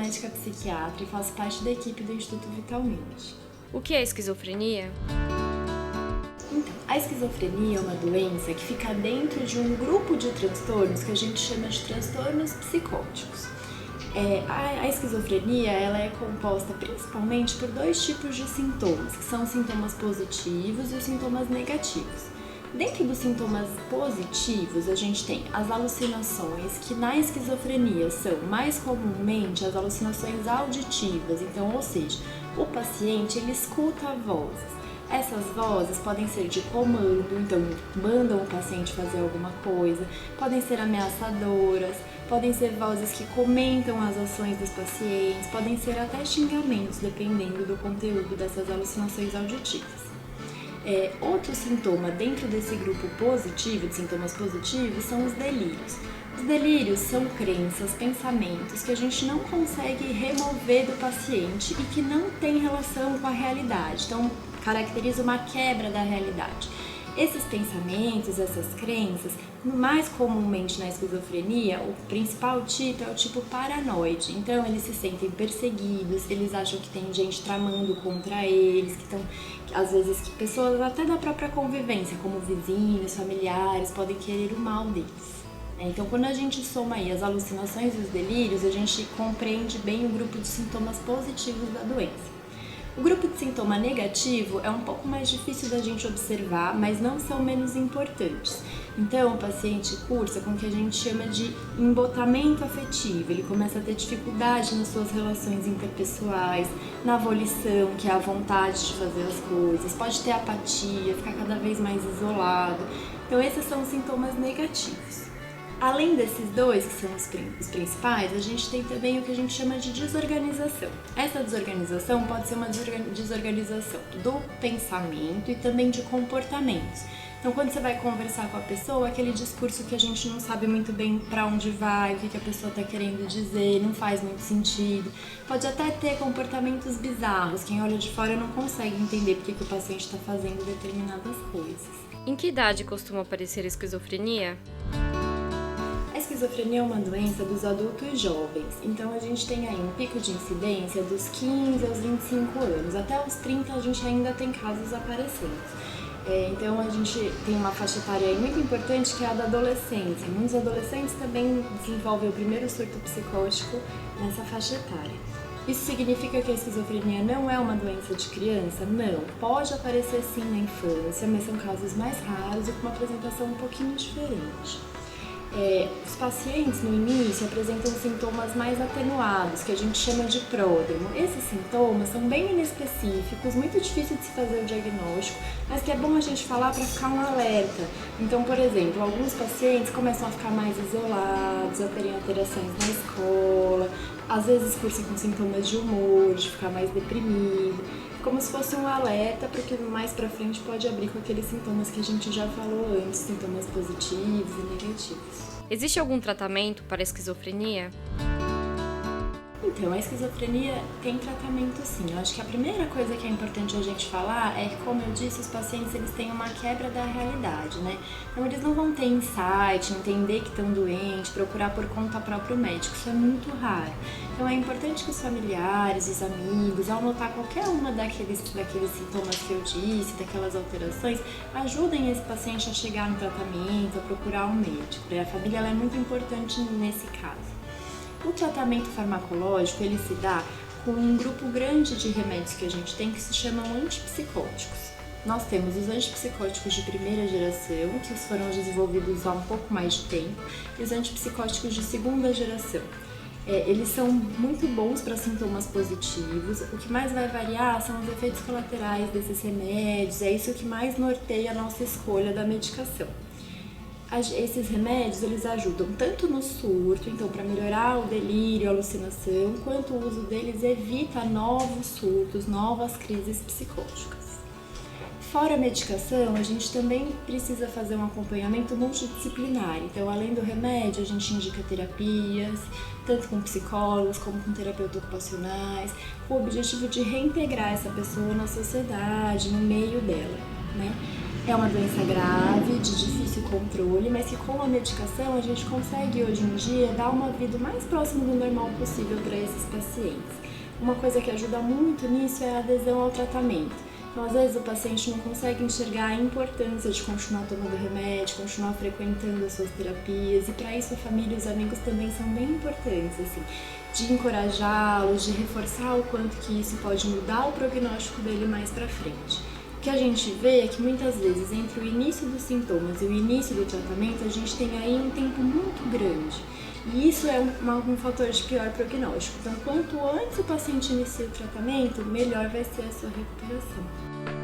médica psiquiatra e faço parte da equipe do Instituto Vitalmente. O que é esquizofrenia? Então, a esquizofrenia é uma doença que fica dentro de um grupo de transtornos que a gente chama de transtornos psicóticos. A esquizofrenia ela é composta principalmente por dois tipos de sintomas, que são os sintomas positivos e os sintomas negativos. Dentro dos sintomas positivos, a gente tem as alucinações, que na esquizofrenia são mais comumente as alucinações auditivas, então, ou seja, o paciente ele escuta vozes. Essas vozes podem ser de comando, então mandam o paciente fazer alguma coisa, podem ser ameaçadoras, podem ser vozes que comentam as ações dos pacientes, podem ser até xingamentos, dependendo do conteúdo dessas alucinações auditivas. Outro sintoma dentro desse grupo positivo, de sintomas positivos, são os delírios. Os delírios são crenças, pensamentos que a gente não consegue remover do paciente e que não tem relação com a realidade, então caracteriza uma quebra da realidade. Esses pensamentos, essas crenças, mais comumente na esquizofrenia, o principal tipo é o tipo paranoide. Então, eles se sentem perseguidos, eles acham que tem gente tramando contra eles, que estão, às vezes, que pessoas até da própria convivência, como vizinhos, familiares, podem querer o mal deles. Então, quando a gente soma aí as alucinações e os delírios, a gente compreende bem o grupo de sintomas positivos da doença. O grupo de sintoma negativo é um pouco mais difícil da gente observar, mas não são menos importantes. Então, o paciente cursa com o que a gente chama de embotamento afetivo. Ele começa a ter dificuldade nas suas relações interpessoais, na volição, que é a vontade de fazer as coisas, pode ter apatia, ficar cada vez mais isolado. Então, esses são os sintomas negativos. Além desses dois, que são os principais, a gente tem também o que a gente chama de desorganização. Essa desorganização pode ser uma desorganização do pensamento e também de comportamentos. Então, quando você vai conversar com a pessoa, aquele discurso que a gente não sabe muito bem para onde vai, o que a pessoa está querendo dizer, não faz muito sentido. Pode até ter comportamentos bizarros, quem olha de fora não consegue entender porque que o paciente está fazendo determinadas coisas. Em que idade costuma aparecer a esquizofrenia? A esquizofrenia é uma doença dos adultos jovens, então a gente tem aí um pico de incidência dos 15 aos 25 anos. Até os 30 a gente ainda tem casos aparecendo. Então a gente tem uma faixa etária aí muito importante que é a da adolescência. Muitos adolescentes também desenvolvem o primeiro surto psicótico nessa faixa etária. Isso significa que a esquizofrenia não é uma doença de criança? Não. Pode aparecer sim na infância, mas são casos mais raros e com uma apresentação um pouquinho diferente. Os pacientes no início apresentam sintomas mais atenuados, que a gente chama de pródromo. Esses sintomas são bem inespecíficos, muito difícil de se fazer o diagnóstico, mas que é bom a gente falar para ficar um alerta. Então, por exemplo, alguns pacientes começam a ficar mais isolados, a terem alterações na escola, às vezes cursam com sintomas de humor, de ficar mais deprimido, como se fosse um alerta, porque mais pra frente pode abrir com aqueles sintomas que a gente já falou antes, sintomas positivos e negativos. Existe algum tratamento para a esquizofrenia? Então, a esquizofrenia tem tratamento sim. Eu acho que a primeira coisa que é importante a gente falar é que, como eu disse, os pacientes eles têm uma quebra da realidade, né? Então, eles não vão ter insight, entender que estão doentes, procurar por conta própria o médico. Isso é muito raro. Então, é importante que os familiares, os amigos, ao notar qualquer uma daqueles sintomas que eu disse, daquelas alterações, ajudem esse paciente a chegar no tratamento, a procurar um médico. A família ela é muito importante nesse caso. O tratamento farmacológico ele se dá com um grupo grande de remédios que a gente tem que se chamam antipsicóticos. Nós temos os antipsicóticos de primeira geração, que foram desenvolvidos há um pouco mais de tempo, e os antipsicóticos de segunda geração. Eles são muito bons para sintomas positivos, o que mais vai variar são os efeitos colaterais desses remédios, é isso que mais norteia a nossa escolha da medicação. Esses remédios eles ajudam tanto no surto, então para melhorar o delírio, a alucinação, quanto o uso deles evita novos surtos, novas crises psicóticas. Fora a medicação, a gente também precisa fazer um acompanhamento multidisciplinar. Então, além do remédio, a gente indica terapias, tanto com psicólogos como com terapeutas ocupacionais, com o objetivo de reintegrar essa pessoa na sociedade, no meio dela, né? É uma doença grave, de difícil controle, mas que com a medicação a gente consegue hoje em dia dar uma vida o mais próximo do normal possível para esses pacientes. Uma coisa que ajuda muito nisso é a adesão ao tratamento. Então, às vezes o paciente não consegue enxergar a importância de continuar tomando remédio, continuar frequentando as suas terapias, e para isso a família e os amigos também são bem importantes, assim, de encorajá-los, de reforçar o quanto que isso pode mudar o prognóstico dele mais para frente. O que a gente vê é que muitas vezes entre o início dos sintomas e o início do tratamento a gente tem aí um tempo muito grande. E isso é um fator de pior prognóstico. Então, quanto antes o paciente inicia o tratamento, melhor vai ser a sua recuperação.